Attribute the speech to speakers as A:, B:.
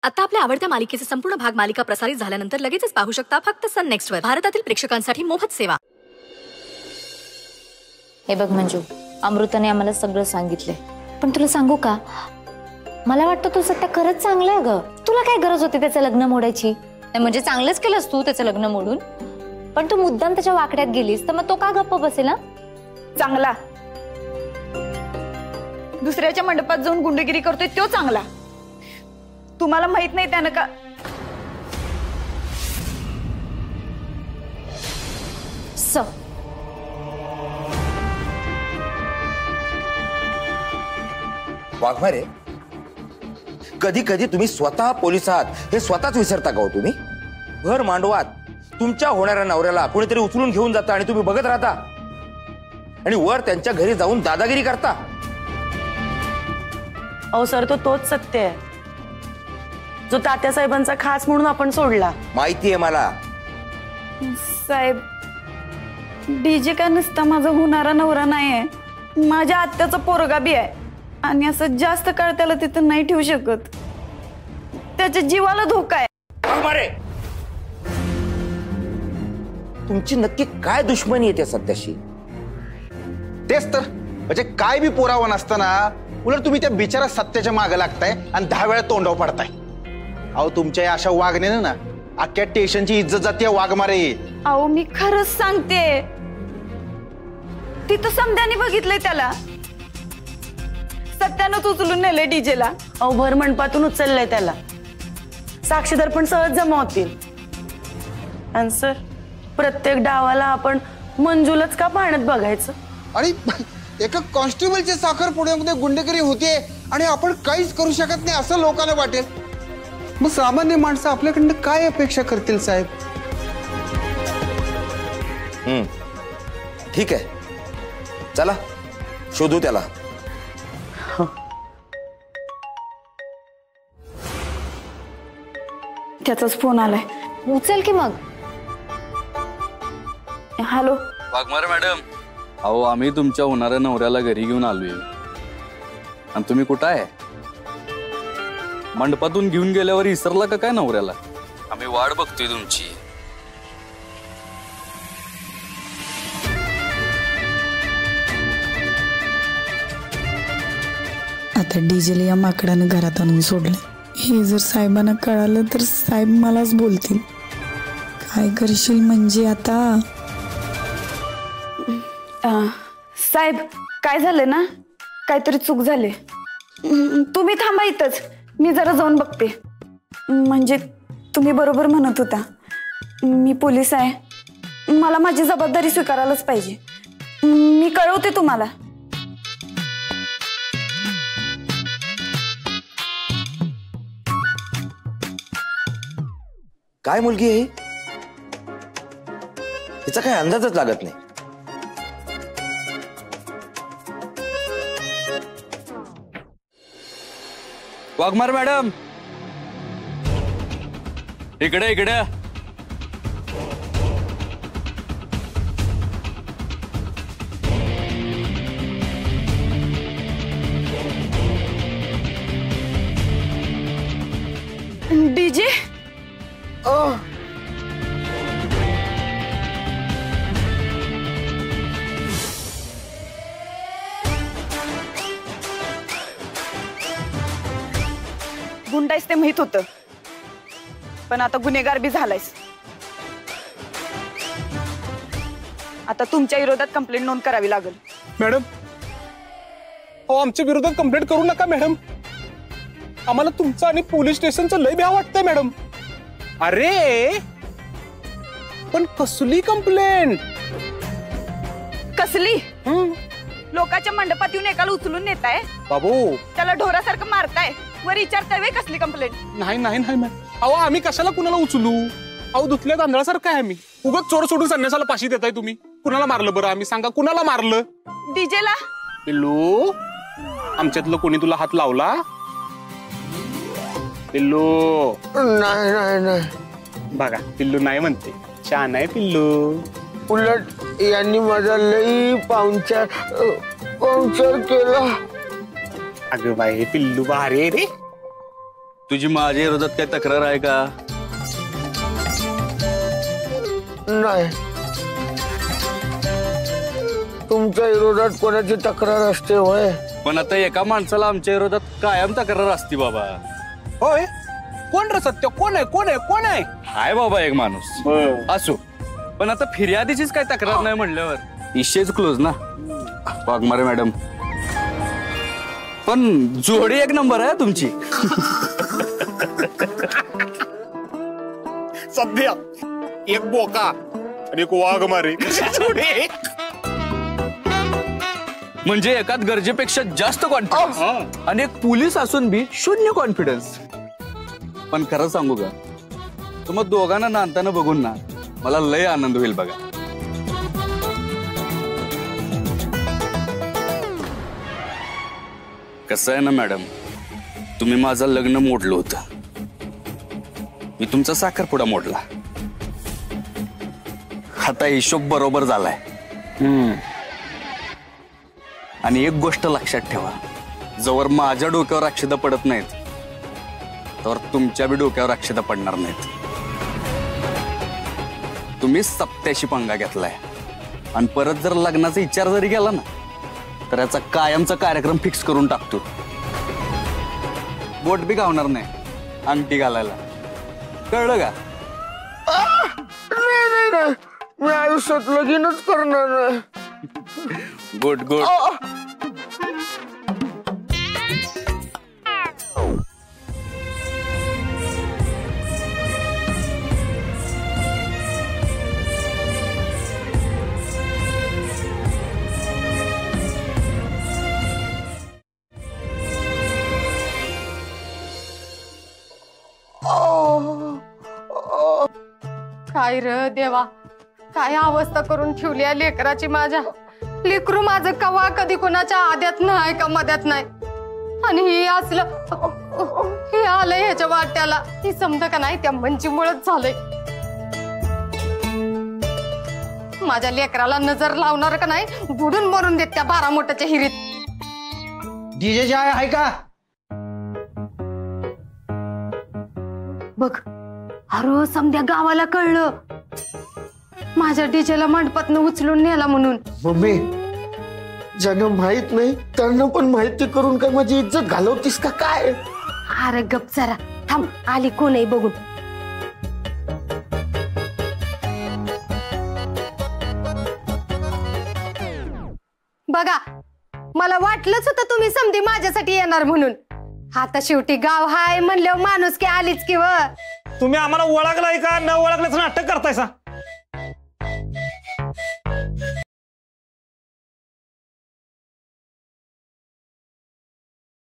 A: आता आपल्या आवडत्या मालिकेचे संपूर्ण भाग मालिका प्रसारित झाल्यानंतर लगेचच पाहू शकता फक्त सन नेक्स्ट वर. भारतातील प्रेक्षकांसाठी मोफत सेवा.
B: हे बघ मंजू, अमृताने आम्हाला सगळं सांगितलंय, पण तुला सांगू का, मला वाटतं तू सत्या खरंच चांगलं आहे ग. तुला काय गरज होती त्याचं लग्न मोडायची? म्हणजे चांगलंच केलंस तू त्याचं लग्न मोडून, पण तू मुद्दाम त्याच्या वाकड्यात गेलीस तर मग तो का गप्प बसेल ना?
C: चांगला दुसऱ्याच्या मंडपात जाऊन गुंडगिरी करतोय तो चांगला. तुम्हाला माहित नाही त्यानं का
D: वाघमारे, कधी कधी तुम्ही स्वतः पोलीस आहात हे स्वतःच विसरता का हो तुम्ही? घर मांडवात तुमच्या होणाऱ्या नवऱ्याला कोणीतरी उचलून घेऊन जाता आणि तुम्ही बघत राहता आणि वर त्यांच्या घरी जाऊन दादागिरी करता.
E: अहो सर, तोच सत्य आहे जो तात्या साहेबांचा खास म्हणून आपण सोडला.
D: माहिती आहे मला.
C: साहेब, डीजे का नुसता माझा होणारा नवरा नाहीये, माझ्या आत्याचा पोरगा बी आहे आणि असं जास्त काळ त्याला तिथं नाही ठेवू शकत. त्याच्या जीवाला धोका आहे.
D: वाघमारे, तुमची नक्की काय दुश्मनी आहे त्या सत्याशी?
F: तेच तर, म्हणजे काय बी पुरावा नसताना उलट तुम्ही त्या बिचारा सत्याच्या मागे लागताय आणि 10 वेळा तोंडावर पडताय. अहो, तुमच्या या अशा वागण्यानं ना अख्ख्या स्टेशनची इज्जत जाते वाघमारे.
C: अहो, मी खरंच सांगते, तिथं समध्याने बघितलंय त्याला. सत्यानं उचलून नेले डीजेला.
E: अहो, भर मंडपातून उचललंय त्याला. साक्षीदार पण सहज जमा होतील. आणि सर, प्रत्येक डावाला आपण मंजूलाच का पाहण्यात बघायचं?
G: आणि एका कॉन्स्टेबलच्या साखरपुड्यामध्ये गुंडगिरी होते आणि आपण काहीच करू शकत नाही असं लोकांना वाटेल. मग सामान्य माणसं आपल्याकडनं काय अपेक्षा करतील साहेब?
D: ठीक आहे, चला शोधू त्याला.
C: त्याचाच फोन आलाय.
B: उचल की मग.
C: हॅलो
H: वाघमारे मॅडम, अहो आम्ही तुमच्या होणाऱ्या नवऱ्याला घरी घेऊन आलोय आणि तुम्ही कुठं आहे? मंडपातून घेऊन गेल्यावर विसरला का काय नवऱ्याला? आम्ही वाट बघतोय तुमची.
I: आता डीजेला या माकडानं घरात आणून सोडलं. हे जर साहेबांना कळालं तर साहेब मलाच बोलतील. काय करशील म्हणजे आता?
C: साहेब, काय झालं ना, काहीतरी चूक झाली. तुम्ही थांबा इथंच, मी जरा जाऊन बघते. म्हणजे तुम्ही बरोबर म्हणत होता, मी पोलीस आहे, मला माझी जबाबदारी स्वीकारायलाच पाहिजे. मी कळवते तुम्हाला.
D: काय मुलगी आहे? तिचा काय अंदाजच लागत नाही.
H: वाघमारे मॅडम, इकडे इकडे.
C: डीजे, गुंडाईस ते माहित होतं, पण आता गुन्हेगार बी झालायस. आता तुमच्या विरोधात कंप्लेंट नोंद करावी लागेल.
J: मॅडम, हो, आमच्या विरोधात कंप्लेंट करू नका मॅडम. आम्हाला तुमचं आणि पोलीस स्टेशनचं लय भ्या वाटतंय मॅडम. अरे पण कसली कंप्लेंट?
C: कसली? लोकांच्या मंडपात येऊन एकाला उचलून नेताय,
J: बाबू
C: त्याला ढोरासारखं मारताय, वर विचारताय वे कसली कंप्लेंट?
J: नाही नाही नाही मॅम. अहो, आम्ही कशाला कुणाला उचलू? अहो, धुतल्या तांदळासारखं आहे आम्ही. उगाच चोर सोडून संन्यासाला पाशी देताय तुम्ही. कुणाला मारलं बरं? आम्ही सांगा, कुणाला मारलं?
C: डीजेला.
J: पिल्लू, आमच्यातलं कोणी तुला हात लावला? पिल्लू
G: नाही नाही नाही.
J: बघा, पिल्लू नाही म्हणते. छान आहे पिल्लू.
G: उलट यांनी माझा लई पाहुणचार केला.
J: अगं बाई, पिल्लू भारी रे.
H: तुझी माझ्या विरोधात काय तक्रार आहे का?
K: नाही, तुमच्या विरोधात कोणाची तक्रार असते होय?
H: पण आता एका माणसाला आमच्या विरोधात कायम तक्रार असती बाबा.
J: होय, कोण रे सत्य? कोण आहे कोण आहे कोण आहे?
H: हाय बाबा एक माणूस असो, पण आता फिर्यादीचीच काय तक्रार नाही म्हणल्यावर इशेच क्लोज ना. वाघमारे मॅडम, पण जोडी एक नंबर आहे तुमची.
J: सध्या एक बोका आणि एक वाघमारे.
H: म्हणजे एकात गरजेपेक्षा जास्त कॉन्फिडन्स आणि एक पोलीस असून बी शून्य कॉन्फिडन्स. पण खरं सांगू का, तुम्हा दोघांना नांदताना बघून ना मला लय आनंद होईल बघा. कसं आहे ना मॅडम, तुम्ही माझं लग्न मोडलं होतं, मी तुमचा साखरपुडा मोडला. आता हिशोब बरोबर झालाय. आणि एक गोष्ट लक्षात ठेवा, जोवर माझ्या डोक्यावर अक्षता पडत नाहीत तर तुमच्या बी डोक्यावर अक्षता पडणार नाहीत. तुम्ही सप्त्याशी पंगा घेतलाय आणि परत जर लग्नाचा विचार जरी केला ना तर याचा कायमचा कार्यक्रम फिक्स करून टाकतो. बोट बी गावणार नाही अंगठी घालायला, कळलं का?
K: नाही, मी आयुष्यात लगीनच करणार नाही.
H: Good good.
L: काय र देवा, काय अवस्था करून ठेवली या लेकराची. माझ्या लेकरू माझं कवा कधी कोणाच्या आद्यात नाही का मध्यात नाही, आणि हे असलं हे आलंय ह्याच्या वाट्याला. ती समजा का नाही त्या मंचीमुळेच झालंय. माझ्या लेकराला नजर लावणार का नाही बुडून मरून देत त्या 12 मोठ्याच्या हिरीत.
M: डीजे आहे का
L: बघ. अरे समध्या गावाला कळलं माझ्या डीजेला मंडपातनं उचलून नेला म्हणून.
K: मम्मी, ज्यांना माहित नाही त्यांना पण माहिती करून काय माझी इज्जत घालवतीस का काय?
L: अरे गप जरा थांब, आली कोण आहे बघून. बघा, मला वाटलंच होतं तुम्ही समधी माझ्यासाठी येणार म्हणून. आता शेवटी गाव हाय म्हणल्यावर माणूस की आलीच की. व
J: तुम्ही आम्हाला ओळखलाय का न ओळखल्याचं नाटक करतायसा?